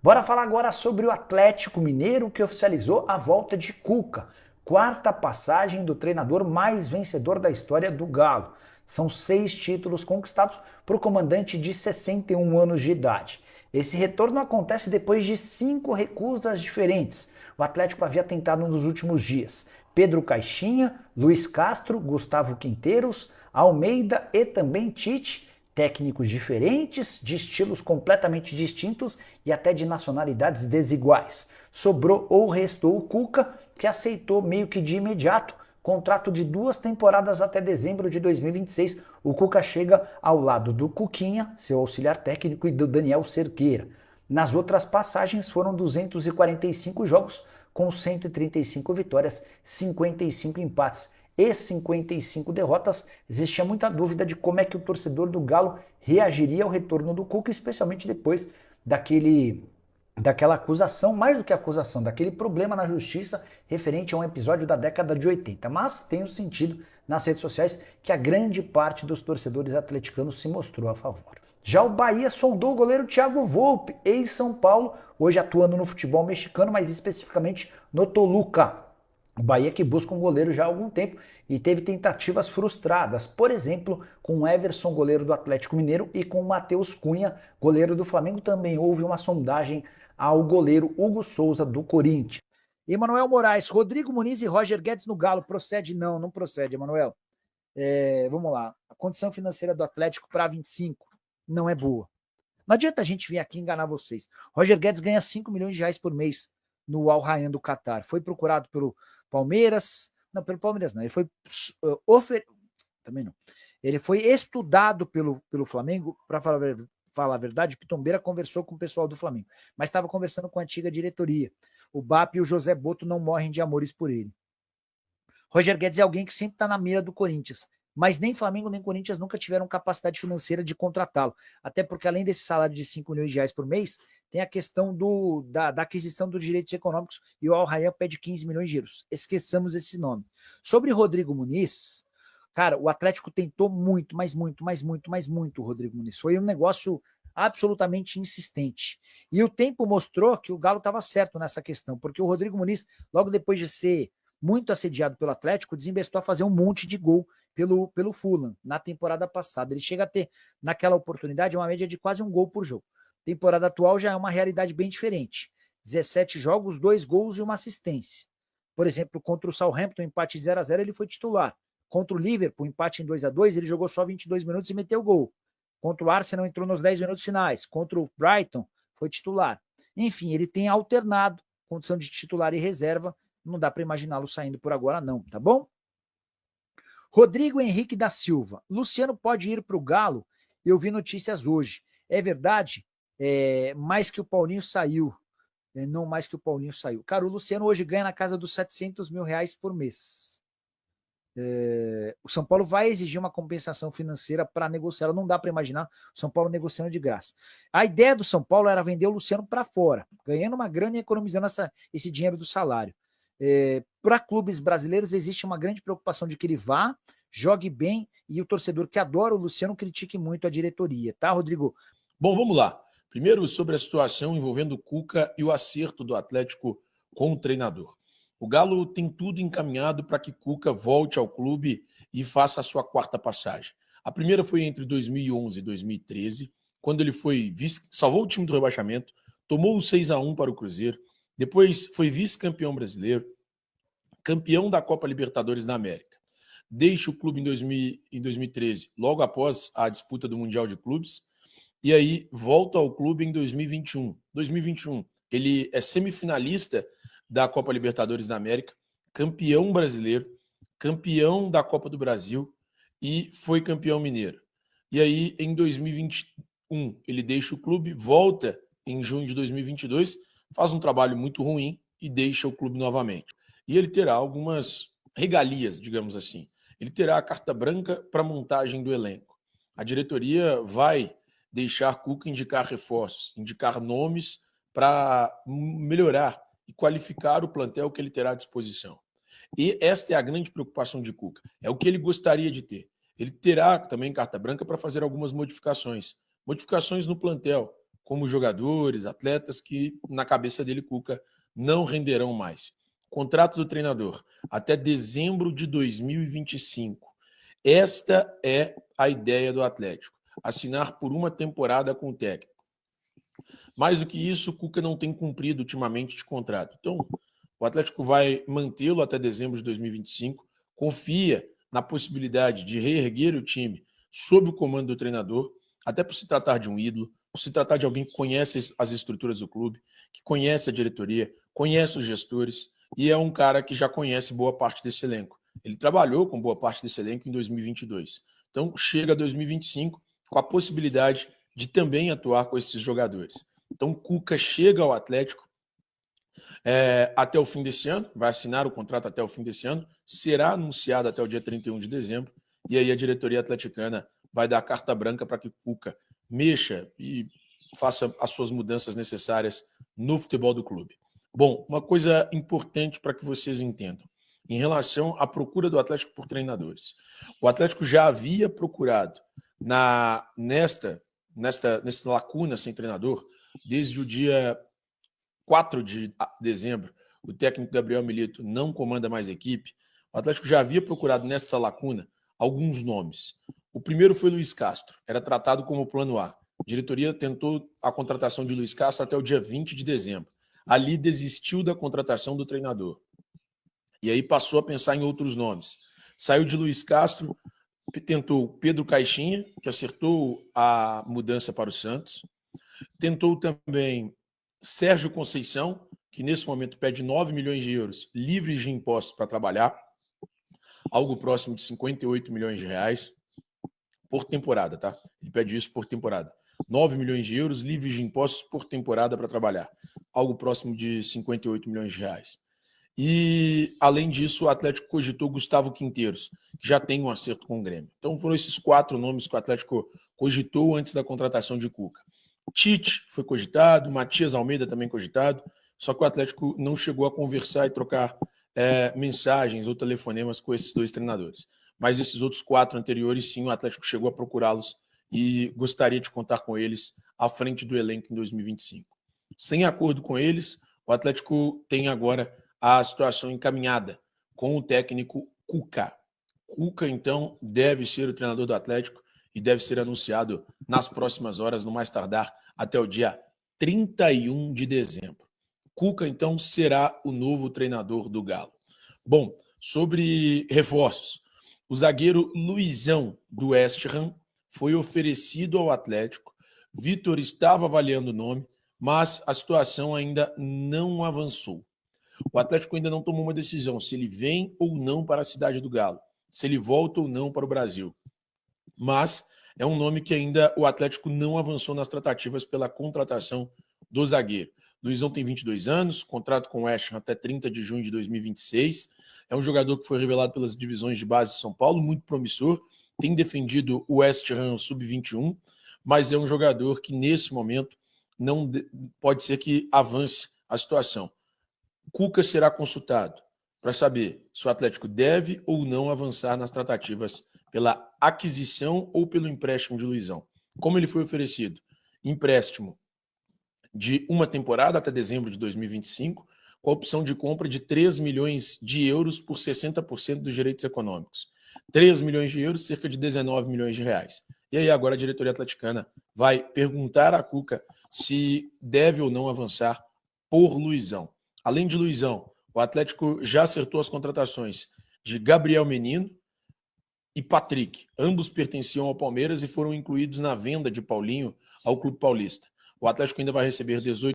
Bora falar agora sobre o Atlético Mineiro, que oficializou a volta de Cuca, quarta passagem do treinador mais vencedor da história do Galo. São 6 títulos conquistados por o comandante de 61 anos de idade. Esse retorno acontece depois de 5 recusas diferentes. O Atlético havia tentado nos últimos dias Pedro Caixinha, Luiz Castro, Gustavo Quinteiros, Almeida e também Tite, técnicos diferentes, de estilos completamente distintos e até de nacionalidades desiguais. Sobrou ou restou o Cuca, que aceitou meio que de imediato contrato de 2 temporadas até dezembro de 2026. O Cuca chega ao lado do Cuquinha, seu auxiliar técnico, e do Daniel Cerqueira. Nas outras passagens foram 245 jogos, com 135 vitórias, 55 empates e 55 derrotas. Existia muita dúvida de como é que o torcedor do Galo reagiria ao retorno do Cuca, especialmente depois daquela acusação, mais do que acusação, daquele problema na justiça referente a um episódio da década de 80. Mas tenho sentido nas redes sociais que a grande parte dos torcedores atleticanos se mostrou a favor. Já o Bahia sondou o goleiro Thiago Volpe, ex-São Paulo, hoje atuando no futebol mexicano, mas especificamente no Toluca. O Bahia que busca um goleiro já há algum tempo e teve tentativas frustradas, por exemplo, com o Everson, goleiro do Atlético Mineiro, e com o Matheus Cunha, goleiro do Flamengo. Também houve uma sondagem ao goleiro Hugo Souza, do Corinthians. Emanuel Moraes, Rodrigo Muniz e Roger Guedes no Galo. Procede? Não, não procede, Emanuel. Vamos lá. A condição financeira do Atlético para 25 não é boa. Não adianta a gente vir aqui enganar vocês. Roger Guedes ganha 5 milhões de reais por mês no Al Rayyan do Catar. Foi procurado pelo Palmeiras. Não, pelo Palmeiras não. Ele foi também não. Ele foi estudado pelo Flamengo, para falar a verdade. O Pitombeira conversou com o pessoal do Flamengo, mas estava conversando com a antiga diretoria. O BAP e o José Boto não morrem de amores por ele. Roger Guedes é alguém que sempre está na mira do Corinthians, mas nem Flamengo nem Corinthians nunca tiveram capacidade financeira de contratá-lo. Até porque, além desse salário de 5 milhões de reais por mês, tem a questão da aquisição dos direitos econômicos, e o Al Rayyan pede 15 milhões de euros. Esqueçamos esse nome. Sobre Rodrigo Muniz, cara, o Atlético tentou muito, mas muito, o Rodrigo Muniz. Foi um negócio absolutamente insistente. E o tempo mostrou que o Galo estava certo nessa questão, porque o Rodrigo Muniz, logo depois de ser muito assediado pelo Atlético, desinvestou a fazer um monte de gol pelo Fulham na temporada passada. Ele chega a ter, naquela oportunidade, uma média de quase um gol por jogo. Temporada atual já é uma realidade bem diferente. 17 jogos, 2 gols e uma assistência. Por exemplo, contra o Southampton, empate 0-0, ele foi titular. Contra o Liverpool, empate em 2-2, ele jogou só 22 minutos e meteu gol. Contra o Arsenal, entrou nos 10 minutos finais. Contra o Brighton, foi titular. Enfim, ele tem alternado condição de titular e reserva. Não dá para imaginá-lo saindo por agora, não, tá bom? Rodrigo Henrique da Silva. Luciano pode ir para o Galo? Eu vi notícias hoje. É verdade? Mais que o Paulinho saiu. Não mais que o Paulinho saiu. Cara, o Luciano hoje ganha na casa dos 700 mil reais por mês. O São Paulo vai exigir uma compensação financeira para negociar. Não dá para imaginar o São Paulo negociando de graça. A ideia do São Paulo era vender o Luciano para fora, ganhando uma grana e economizando esse dinheiro do salário. Para clubes brasileiros existe uma grande preocupação de que ele vá, jogue bem, e o torcedor que adora o Luciano critique muito a diretoria, tá, Rodrigo? Bom, vamos lá. Primeiro, sobre a situação envolvendo o Cuca e o acerto do Atlético com o treinador. O Galo tem tudo encaminhado para que Cuca volte ao clube e faça a sua quarta passagem. A primeira foi entre 2011 e 2013, quando ele salvou o time do rebaixamento, tomou o 6-1 para o Cruzeiro, depois foi vice-campeão brasileiro, campeão da Copa Libertadores da América. Deixa o clube em 2013, logo após a disputa do Mundial de Clubes, e aí volta ao clube em 2021. 2021, ele é semifinalista da Copa Libertadores da América, campeão brasileiro, campeão da Copa do Brasil e foi campeão mineiro. E aí, em 2021, ele deixa o clube, volta em junho de 2022, faz um trabalho muito ruim e deixa o clube novamente. E ele terá algumas regalias, digamos assim. Ele terá a carta branca para a montagem do elenco. A diretoria vai deixar Cuca indicar reforços, indicar nomes para melhorar e qualificar o plantel que ele terá à disposição. E esta é a grande preocupação de Cuca. É o que ele gostaria de ter. Ele terá também carta branca para fazer algumas modificações. Modificações no plantel, como jogadores, atletas que, na cabeça dele, Cuca, não renderão mais. Contrato do treinador até dezembro de 2025. Esta é a ideia do Atlético. Assinar por uma temporada com o técnico. Mais do que isso, o Cuca não tem cumprido ultimamente de contrato. Então, o Atlético vai mantê-lo até dezembro de 2025, confia na possibilidade de reerguer o time sob o comando do treinador, até por se tratar de um ídolo, por se tratar de alguém que conhece as estruturas do clube, que conhece a diretoria, conhece os gestores, e é um cara que já conhece boa parte desse elenco. Ele trabalhou com boa parte desse elenco em 2022. Então, chega a 2025 com a possibilidade de também atuar com esses jogadores. Então, o Cuca chega ao Atlético até o fim desse ano, vai assinar o contrato até o fim desse ano, será anunciado até o dia 31 de dezembro, e aí a diretoria atleticana vai dar carta branca para que o Cuca mexa e faça as suas mudanças necessárias no futebol do clube. Bom, uma coisa importante para que vocês entendam, em relação à procura do Atlético por treinadores. O Atlético já havia procurado nesta lacuna sem treinador, desde o dia 4 de dezembro, o técnico Gabriel Milito não comanda mais a equipe. O Atlético já havia procurado nesta lacuna alguns nomes. O primeiro foi Luiz Castro, era tratado como plano A. A diretoria tentou a contratação de Luiz Castro até o dia 20 de dezembro. Ali desistiu da contratação do treinador. E aí passou a pensar em outros nomes. Saiu de Luiz Castro, tentou Pedro Caixinha, que acertou a mudança para o Santos. Tentou também Sérgio Conceição, que nesse momento pede 9 milhões de euros livres de impostos para trabalhar, algo próximo de 58 milhões de reais por temporada, tá? Ele pede isso por temporada. 9 milhões de euros livres de impostos por temporada para trabalhar, algo próximo de 58 milhões de reais. E, além disso, o Atlético cogitou Gustavo Quinteiros, que já tem um acerto com o Grêmio. Então foram esses 4 nomes que o Atlético cogitou antes da contratação de Cuca. Tite foi cogitado, Matias Almeida também cogitado, só que o Atlético não chegou a conversar e trocar mensagens ou telefonemas com esses 2 treinadores. Mas esses outros 4 anteriores, sim, o Atlético chegou a procurá-los e gostaria de contar com eles à frente do elenco em 2025. Sem acordo com eles, o Atlético tem agora a situação encaminhada com o técnico Cuca. Cuca, então, deve ser o treinador do Atlético e deve ser anunciado nas próximas horas, no mais tardar, até o dia 31 de dezembro. Cuca, então, será o novo treinador do Galo. Bom, sobre reforços. O zagueiro Luizão, do West Ham, foi oferecido ao Atlético. Vitor estava avaliando o nome, mas a situação ainda não avançou. O Atlético ainda não tomou uma decisão se ele vem ou não para a cidade do Galo, se ele volta ou não para o Brasil. Mas é um nome que ainda o Atlético não avançou nas tratativas pela contratação do zagueiro. Luizão tem 22 anos, contrato com o West Ham até 30 de junho de 2026. É um jogador que foi revelado pelas divisões de base de São Paulo, muito promissor, tem defendido o West Ham sub-21, mas é um jogador que nesse momento não pode ser que avance a situação. Cuca será consultado para saber se o Atlético deve ou não avançar nas tratativas pela aquisição ou pelo empréstimo de Luizão. Como ele foi oferecido? Empréstimo de uma temporada até dezembro de 2025, com a opção de compra de 3 milhões de euros por 60% dos direitos econômicos. 3 milhões de euros, cerca de 19 milhões de reais. E aí agora a diretoria atleticana vai perguntar a Cuca se deve ou não avançar por Luizão. Além de Luizão, o Atlético já acertou as contratações de Gabriel Menino e Patrick. Ambos pertenciam ao Palmeiras e foram incluídos na venda de Paulinho ao Clube Paulista. O Atlético ainda vai receber 18